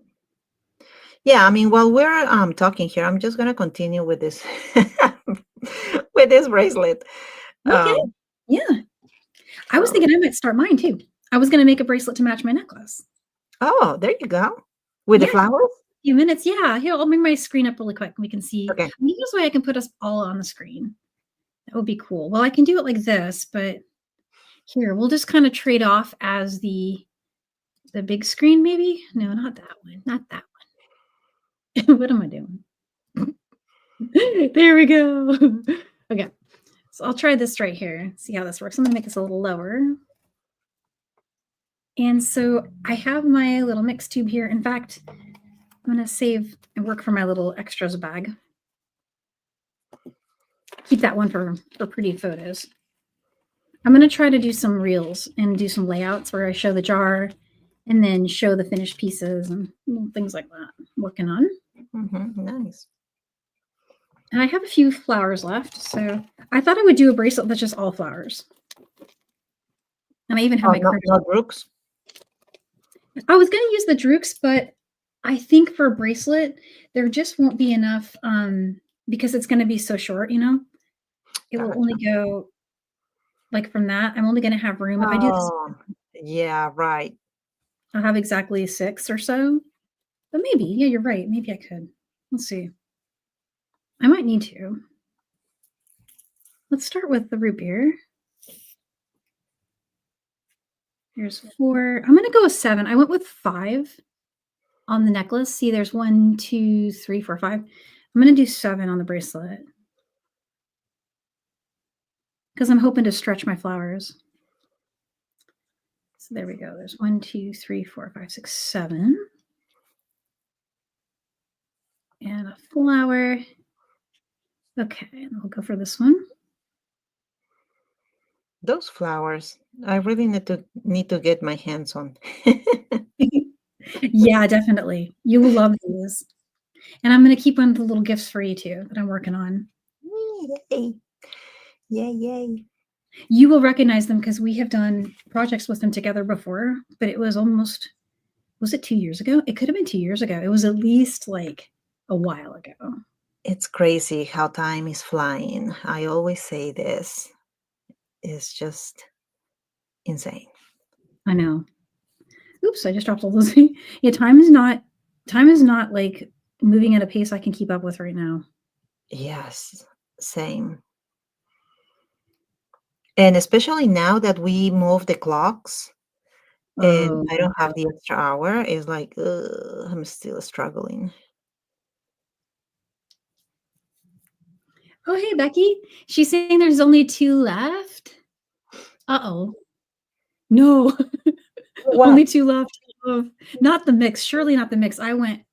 yeah, I mean, while we're talking here, I'm just gonna continue with this with this bracelet. Okay. Um, Yeah. I was so thinking I might start mine too. I was gonna make a bracelet to match my necklace. oh, there you go. With the Yeah. flowers? Few minutes. Yeah. Here, I'll bring my screen up really quick. We can see. Okay. Maybe this way I can put us all on the screen. That would be cool. Well, I can do it like this, but here we'll just kind of trade off as the big screen, maybe. No, not that one. Not that one. What am I doing? There we go. Okay. So I'll try this right here. See how this works. I'm gonna make this a little lower. And so I have my little mix tube here. In fact, I'm gonna save and work for my little extras bag. Keep that one for pretty photos. I'm gonna try to do some reels and do some layouts where I show the jar and then show the finished pieces and things like that. I'm working on. Nice. And I have a few flowers left, so I thought I would do a bracelet that's just all flowers. And I even have Oh, my not curtain. not Brooks. I was gonna use the drooks, but I think for a bracelet, there just won't be enough because it's gonna be so short, you know. It will only Gotcha. go like from that. I'm only gonna have room. If I do this, Oh, yeah, right. I'll have exactly 6 or so. But maybe, yeah, you're right. Maybe I could. Let's see. I might need to. Let's start with the root beer. Here's 4. I'm gonna go with 7. I went with 5 on the necklace. See, there's 1, 2, 3, 4, 5. I'm gonna do 7 on the bracelet because I'm hoping to stretch my flowers. So there we go. There's 1, 2, 3, 4, 5, 6, 7. And a flower. Okay, and we'll go for this one. Those flowers, I really need to get my hands on. Yeah, definitely. You will love these. And I'm gonna keep one of the little gifts for you too that I'm working on. Yay. Yay, yay. You will recognize them because we have done projects with them together before, but it was almost was it 2 years ago? It could have been 2 years ago. It was at least like a while ago. It's crazy how time is flying. I always say this. It's just insane. I know. Oops, I just dropped all those. Yeah, time is not like moving at a pace I can keep up with right now. Yes, same. And especially now that we move the clocks and Oh, I don't have the extra hour, it's like, I'm still struggling. oh, hey, Becky. She's saying there's only 2 left. Uh-oh. No, What? only 2 left. of not the mix, surely not the mix. I went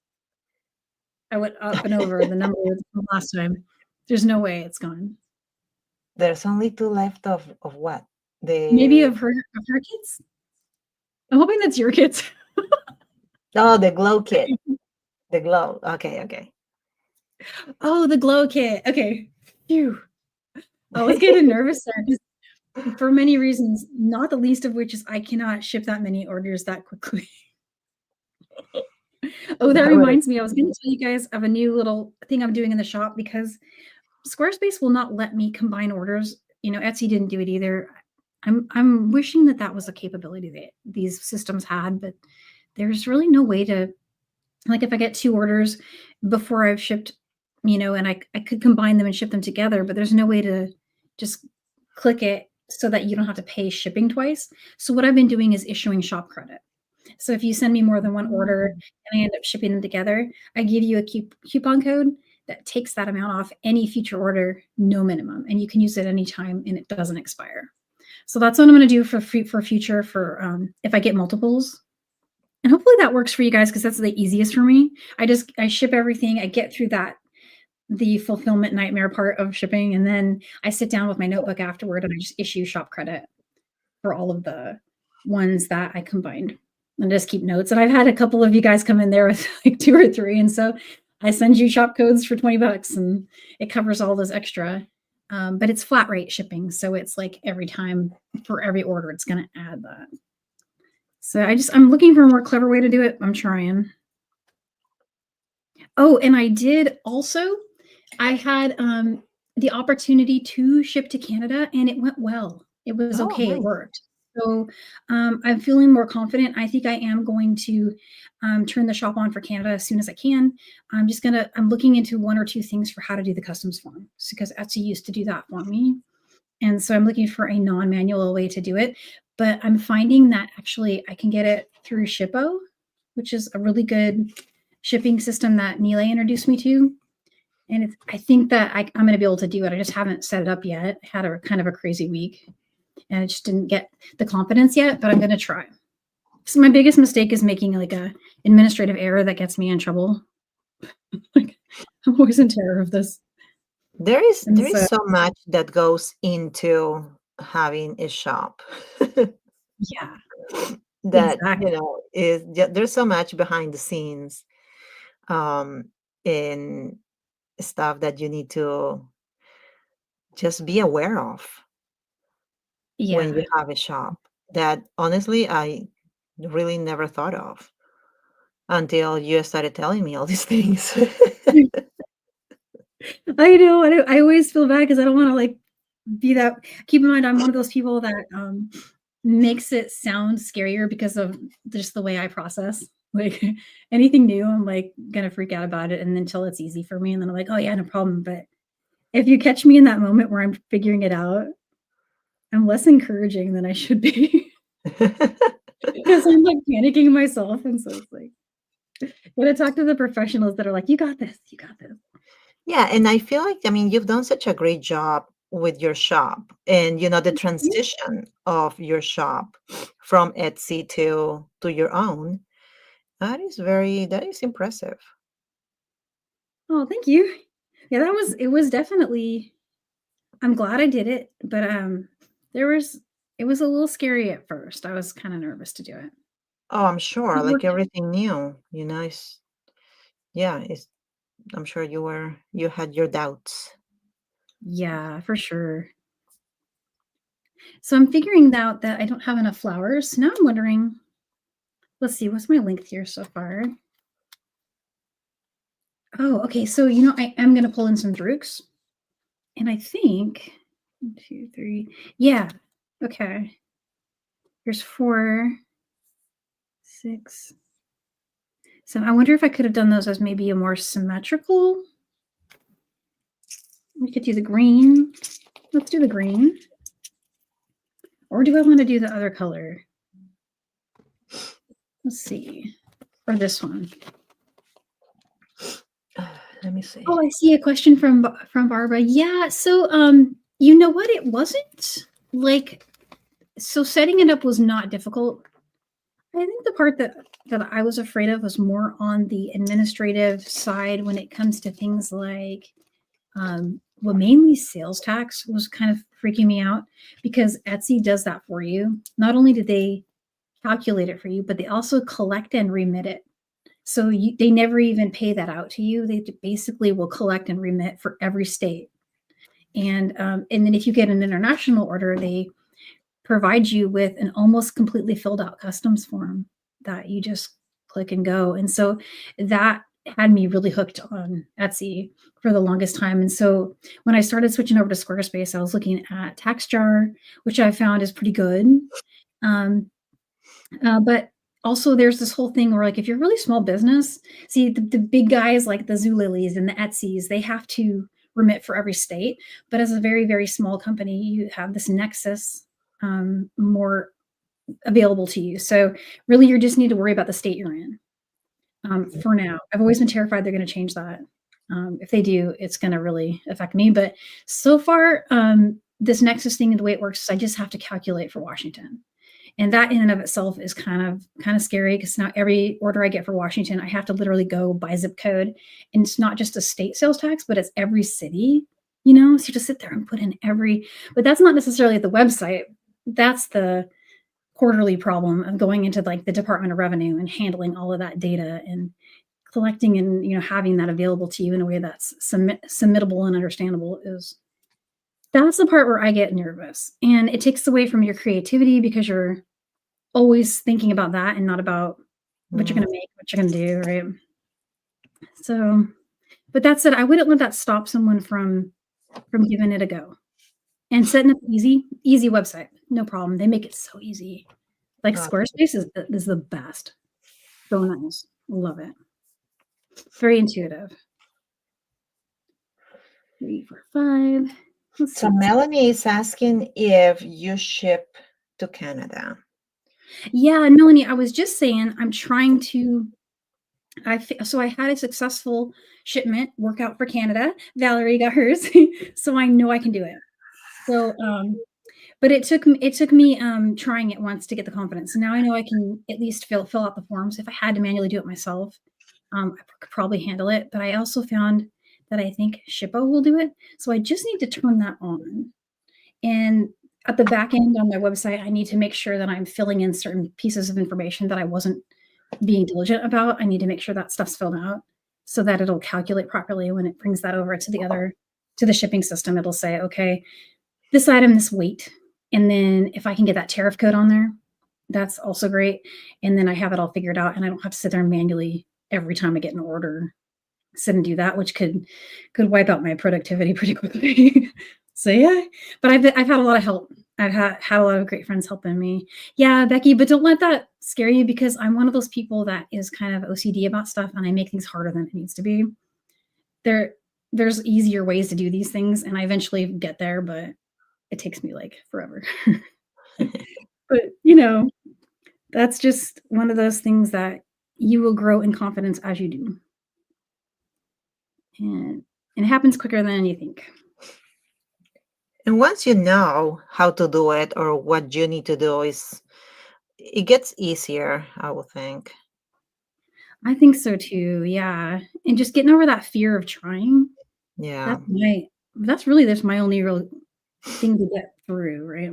up and over the number from last time. There's no way it's gone. There's only two left of what? Maybe The of her kids? I'm hoping that's your kids. oh, the glow kit. The glow. Okay, okay. Oh, the glow kit. Okay. Phew. I was getting nervous there 'cause for many reasons, not the least of which is I cannot ship that many orders that quickly. Oh, that That would reminds me, I was gonna tell you guys of a new little thing I'm doing in the shop because Squarespace will not let me combine orders. You know, Etsy didn't do it either. I'm wishing that that was a capability that these systems had, but there's really no way to like if I get 2 orders before I've shipped, and I could combine them and ship them together, but there's no way to just click it so that you don't have to pay shipping twice. So what I've been doing is issuing shop credit. So if you send me more than one order and I end up shipping them together, I give you a coupon code that takes that amount off any future order, no minimum, and you can use it anytime and it doesn't expire. So that's what I'm going to do for future for if I get multiples. And hopefully that works for you guys because that's the easiest for me. I ship everything. I get through the fulfillment nightmare part of shipping, and then I sit down with my notebook afterward and I just issue shop credit for all of the ones that I combined and just keep notes. And I've had a couple of you guys come in there with like 2 or 3, and so I send you shop codes for $20 and it covers all those extra. But it's flat rate shipping, so it's like every time for every order, it's going to add that. So I'm looking for a more clever way to do it. I'm trying. Oh, and I did also. I had the opportunity to ship to Canada, and it went well. It was oh, okay. It nice. worked. So I'm feeling more confident. I think I am going to turn the shop on for Canada as soon as I can. I'm looking into 1 or 2 things for how to do the customs form because Etsy used to do that for me. And so I'm looking for a non-manual way to do it. But I'm finding that actually I can get it through Shippo, which is a really good shipping system that Neela introduced me to. And I think that I'm going to be able to do it. I just haven't set it up yet. I had a kind of a crazy week and I just didn't get the confidence yet, but I'm going to try. So my biggest mistake is making like a administrative error that gets me in trouble. Like I'm always in terror of this. There is so much that goes into having a shop. Yeah, That exactly. there's so much behind the scenes um in stuff that you need to just be aware of when Yeah. you have a shop that honestly I really never thought of until you started telling me all these things. I know. I always feel bad because I don't want to like be that. Keep in mind, I'm one of those people that makes it sound scarier because of just the way I process. Like anything new, I'm like gonna freak out about it, and until it's easy for me, and then I'm like, oh yeah, no problem. But if you catch me in that moment where I'm figuring it out, I'm less encouraging than I should be because I'm like panicking myself, and so it's like gotta talk to the professionals that are like, you got this, you got this. Yeah, and I feel like, I mean, you've done such a great job with your shop and the transition of your shop from Etsy to your own. That is impressive. Oh, thank you. Yeah, it was definitely I'm glad I did it, but there was it was a little scary at first. I was kind of nervous to do it. Oh, I'm sure, It like worked. everything new, it's I'm sure you had your doubts. Yeah, for sure. So I'm figuring out that I don't have enough flowers. Now I'm wondering, let's see, what's my length here so far? Oh, okay. So I am gonna pull in some drukes. And I think 1, 2, 3. Yeah. Okay. Here's 4, 6. So I wonder if I could have done those as maybe a more symmetrical. We could do the green. Let's do the green. Or do I want to do the other color? Let's see. Or this one. Let me see. Oh, I see a question from Barbara. Yeah, so you know what? It wasn't like so setting it up was not difficult. I think the part that I was afraid of was more on the administrative side when it comes to things like, well, mainly sales tax was kind of freaking me out because Etsy does that for you. Not only do they calculate it for you, but they also collect and remit it. So they never even pay that out to you. They basically will collect and remit for every state. And then if you get an international order, they provide you with an almost completely filled out customs form that you just click and go. And so that had me really hooked on Etsy for the longest time. And so when I started switching over to Squarespace, I was looking at TaxJar, which I found is pretty good. Um, but also there's this whole thing where like if you're a really small business, see the big guys like the Zulilies and the Etsy's, they have to remit for every state. But as a very, very small company, you have this nexus more available to you. So really you just need to worry about the state you're in for now. I've always been terrified they're going to change that. If they do, it's going to really affect me. But so far, this nexus thing, the way it works is I just have to calculate for Washington. And that in and of itself is kind of scary because now every order I get for Washington, I have to literally go by zip code. And it's not just a state sales tax, but it's every city, so you just sit there and put in but that's not necessarily at the website. That's the quarterly problem of going into like the Department of Revenue and handling all of that data and collecting and having that available to you in a way that's submittable and understandable. That's the part where I get nervous, and it takes away from your creativity because you're always thinking about that and not about what you're going to make, what you're going to do, right? So, but that said, I wouldn't let that stop someone from giving it a go and setting up easy website. No problem. They make it so easy. Like Squarespace is the best. So nice. Love it. Very intuitive. 3, 4, 5. So Melanie is asking if you ship to Canada. Yeah, Melanie, I was just saying I'm trying to. So I had a successful shipment workout for Canada. Valerie got hers, so I know I can do it. So, but it took me trying it once to get the confidence. So now I know I can at least fill out the forms. If I had to manually do it myself, I could probably handle it. But I also found that I think Shippo will do it. So I just need to turn that on. And at the back end on my website, I need to make sure that I'm filling in certain pieces of information that I wasn't being diligent about. I need to make sure that stuff's filled out so that it'll calculate properly when it brings that over to the shipping system. It'll say, okay, this item, this weight. And then if I can get that tariff code on there, that's also great. And then I have it all figured out and I don't have to sit there manually every time I get an order, sit and do that, which could wipe out my productivity pretty quickly. So yeah, but I've had a lot of help. I've had a lot of great friends helping me. Yeah, Becky, but don't let that scare you because I'm one of those people that is kind of OCD about stuff and I make things harder than it needs to be. There's easier ways to do these things and I eventually get there, but it takes me like forever. But that's just one of those things that you will grow in confidence as you do. And it happens quicker than you think. And once you know how to do it or what you need to do, it gets easier, I would think. I think so too. Yeah. And just getting over that fear of trying. Yeah. That's really just my only real thing to get through, right?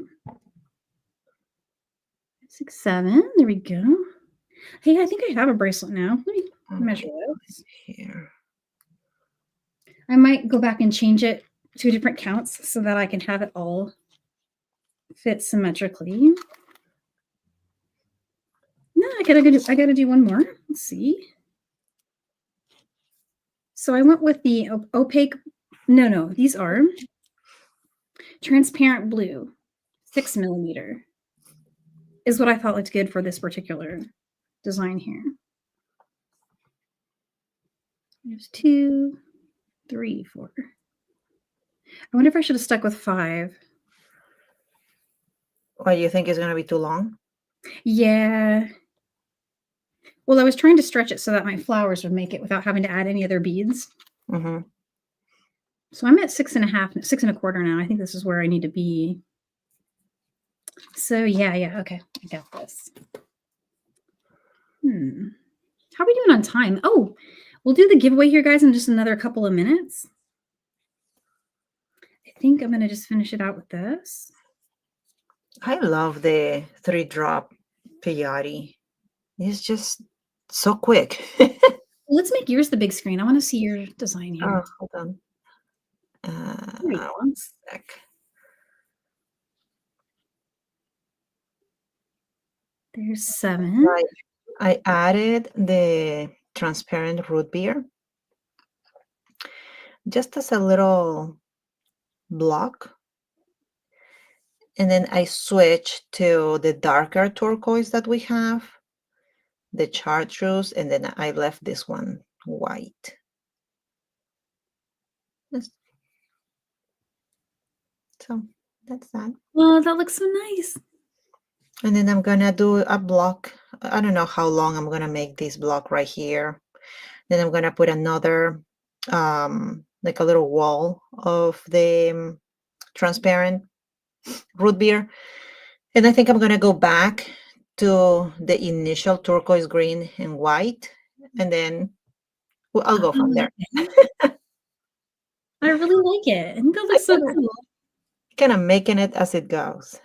6, 7. There we go. Hey, I think I have a bracelet now. Let me measure this. Here. I might go back and change it to different counts so that I can have it all fit symmetrically. No, I gotta do one more. Let's see. So I went with the opaque. No, these are transparent blue, 6 millimeter is what I thought looked good for this particular design here. There's 2, 3, 4. I wonder if I should have stuck with 5. Why, you think it's going to be too long? Yeah. Well, I was trying to stretch it so that my flowers would make it without having to add any other beads. Mm-hmm. So I'm at 6.5, 6 1/4 now. I think this is where I need to be. So yeah, okay, I got this. Hmm. How are we doing on time? Oh, we'll do the giveaway here, guys, in just another couple of minutes. I think I'm going to just finish it out with this. I love the 3-drop peyote. It's just so quick. Let's make yours the big screen. I want to see your design Oh, here. hold on. There you One go. sec. There's 7. Right. I added the transparent root beer just as a little block. And then I switched to the darker turquoise that we have, the chartreuse, and then I left this one white. Yes. So that's that. Oh, that looks so nice. And then I'm gonna do a block. I don't know how long I'm gonna make this block right here. Then I'm gonna put another, like a little wall of the transparent root beer. And I think I'm gonna go back to the initial turquoise green and white, and then I'll go from Oh, there. okay. I really like it. I think that I looks so kind of cool. kind of making it as it goes.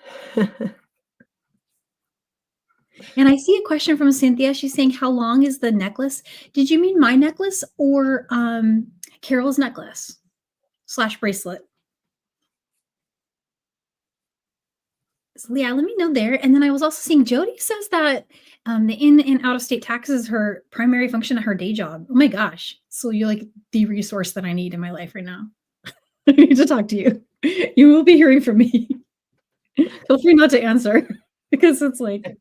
And I see a question from Cynthia. She's saying, "How long is the necklace?" Did you mean my necklace or Carol's necklace / bracelet? So, yeah, let me know there. And then I was also seeing Jody says that the in and out of state taxes is her primary function of her day job. Oh my gosh! So you're like the resource that I need in my life right now. I need to talk to you. You will be hearing from me. Feel free not to answer because it's like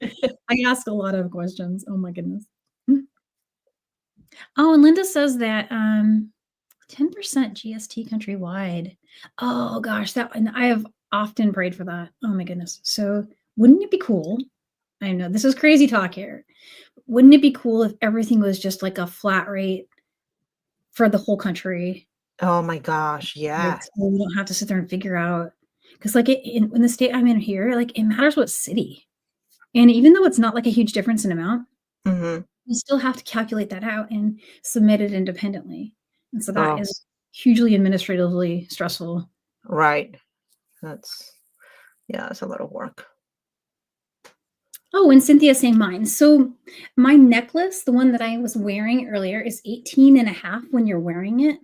I ask a lot of questions. Oh my goodness. Oh, and Linda says that 10% GST countrywide. Oh gosh, that and I have often prayed for that. Oh my goodness. So wouldn't it be cool? I know this is crazy talk here. Wouldn't it be cool if everything was just like a flat rate for the whole country? Oh my gosh, Like, yes. so we don't have to sit there and figure out because like in the state I'm in here, like it matters what city. And even though it's not like a huge difference in amount, Hmm. you still have to calculate that out and submit it independently. And so that Oh, is hugely administratively stressful. right. That's yeah, that's a lot of work. Oh, and Cynthia saying mine. So my necklace, the one that I was wearing earlier, is 18 and a half when you're wearing it.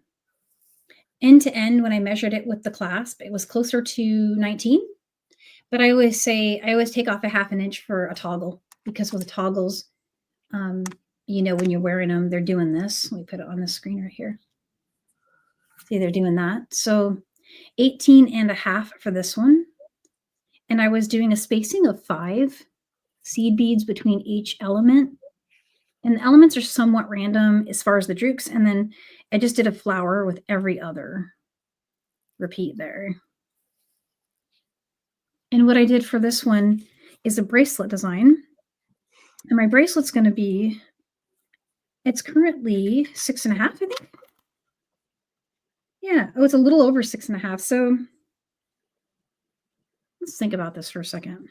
End to end, when I measured it with the clasp, it was closer to 19. But I always take off a half an inch for a toggle because with the toggles, um, when you're wearing them, they're doing this. Let me put it on the screen right here. See, they're doing that. So 18 and a half for this one. And I was doing a spacing of 5 seed beads between each element. And the elements are somewhat random as far as the drooks. And then I just did a flower with every other repeat there. And what I did for this one is a bracelet design. And my bracelet's going to be, it's currently 6.5, I think. Yeah. Oh, it's a little over 6.5. So let's think about this for a second.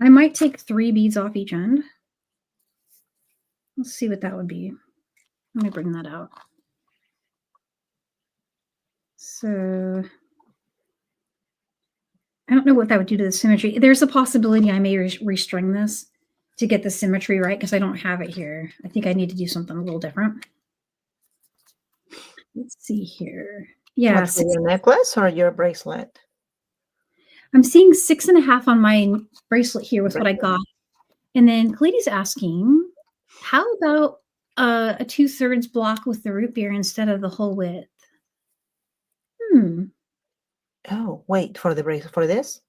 I might take 3 beads off each end. Let's see what that would be. Let me bring that out. So I don't know what that would do to the symmetry. There's a possibility I may restring this to get the symmetry right because I don't have it here. I think I need to do something a little different. Let's see here. Yeah, What, for your necklace or your bracelet? I'm seeing 6.5 on my bracelet here with what I got. And then Clayton's asking, how about a 2/3 block with the root beer instead of the whole width? Oh, wait, for the bracelet, for this?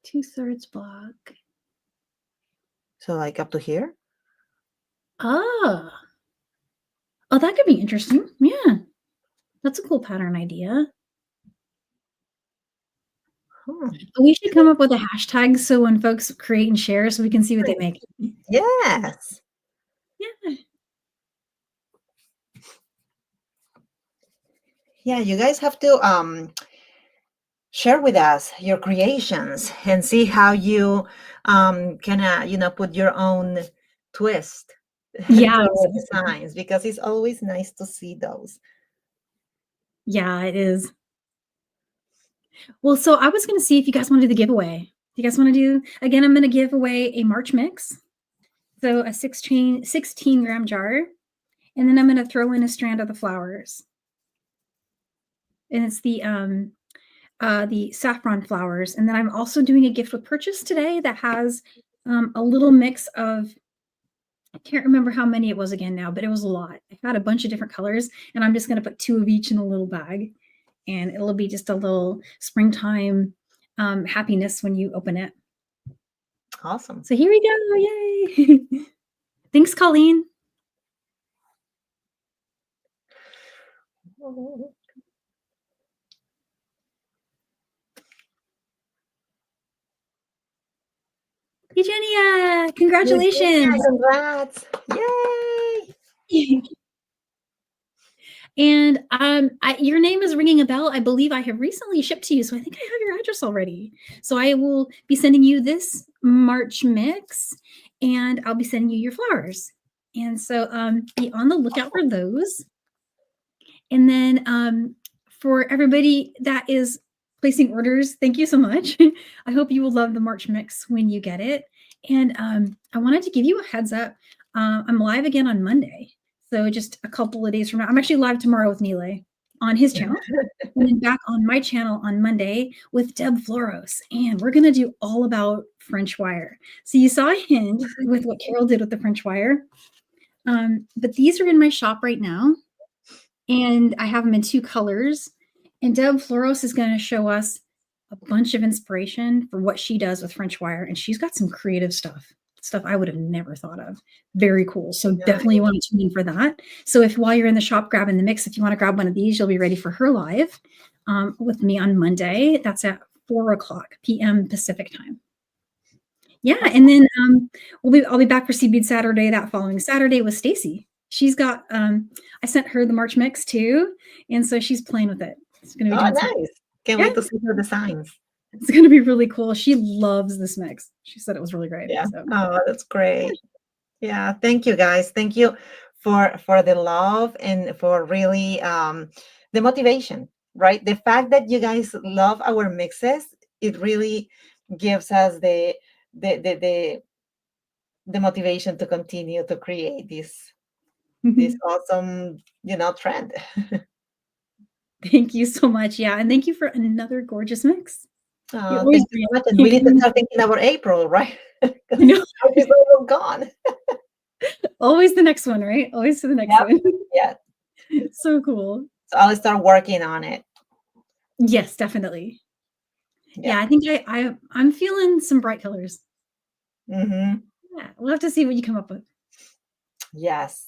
2/3 block. So like up to here? Ah. Oh, that could be interesting. Yeah. That's a cool pattern idea. We should come up with a hashtag so when folks create and share so we can see what they make. Yes. Yeah. Yeah, you guys have to share with us your creations and see how you kind of put your own twist Yeah, to our exactly. designs, because it's always nice to see those. Yeah, it is. Well, so I was gonna see if you guys wanna do the giveaway. Do you guys wanna do again, I'm gonna give away a March mix, so a 16-gram jar, and then I'm gonna throw in a strand of the flowers, and it's the saffron flowers, and then I'm also doing a gift with purchase today that has, a little mix of I can't remember how many it was again now, but it was a lot. I had a bunch of different colors, and I'm just gonna put 2 of each in a little bag, and it'll be just a little springtime, happiness when you open it. Awesome. So here we go, yay. Thanks, Colleen. Eugenia, Eugenia, congratulations. congrats. Yay. And your name is ringing a bell. I believe I have recently shipped to you, so I think I have your address already. So I will be sending you this March mix, and I'll be sending you your flowers. And so be on the lookout for those. And then for everybody that is placing orders, thank you so much. I hope you will love the March mix when you get it. And I wanted to give you a heads up. I'm live again on Monday. So just a couple of days from now. I'm actually live tomorrow with Nile on his channel. And then back on my channel on Monday with Deb Floros. And we're going to do all about French wire. So you saw a hint with what Carol did with the French wire. But these are in my shop right now. And I have them in 2 colors. And Deb Floros is going to show us a bunch of inspiration for what she does with French wire. And she's got some creative stuff I would have never thought of. Very cool. So definitely you want to tune in for that. So if while you're in the shop grabbing the mix, if you want to grab one of these, you'll be ready for her live with me on Monday. That's at 4:00 p.m. Pacific time. Yeah, and then I'll be back for Bead Saturday that following Saturday with Stacy. She's got I sent her the March mix too, and so she's playing with it. It's gonna be Oh, doing nice. Can't wait to see her designs. It's gonna be really cool. She loves this mix. She said it was really great. Yeah. So. Oh, that's great. Yeah. Thank you, guys. Thank you for the love and for really the motivation, right? The fact that you guys love our mixes, it really gives us the the the, the motivation to continue to create this awesome, trend. Thank you so much. Yeah, and thank you for another gorgeous mix. You always Thank you so much. And we need to start thinking about April, right? I know. It's almost gone. Always the next one, right? Always to the next Yep. one. Yeah. So cool. So I'll start working on it. Yes, definitely. Yeah. Yeah, I think I'm feeling some bright colors. Mm-hmm. Yeah, we'll have to see what you come up with. Yes.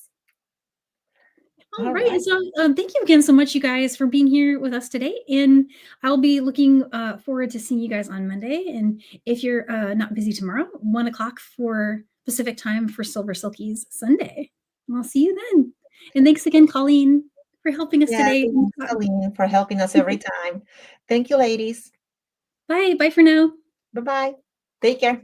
All right. And so thank you again so much, you guys, for being here with us today. And I'll be looking forward to seeing you guys on Monday. And if you're not busy tomorrow, 1:00 for Pacific time for Silver Silkies Sunday. And I'll see you then. And thanks again, Colleen, for helping us Yes, today. thanks, Colleen, for helping us every time. Thank you, ladies. Bye. Bye for now. Bye-bye. Take care.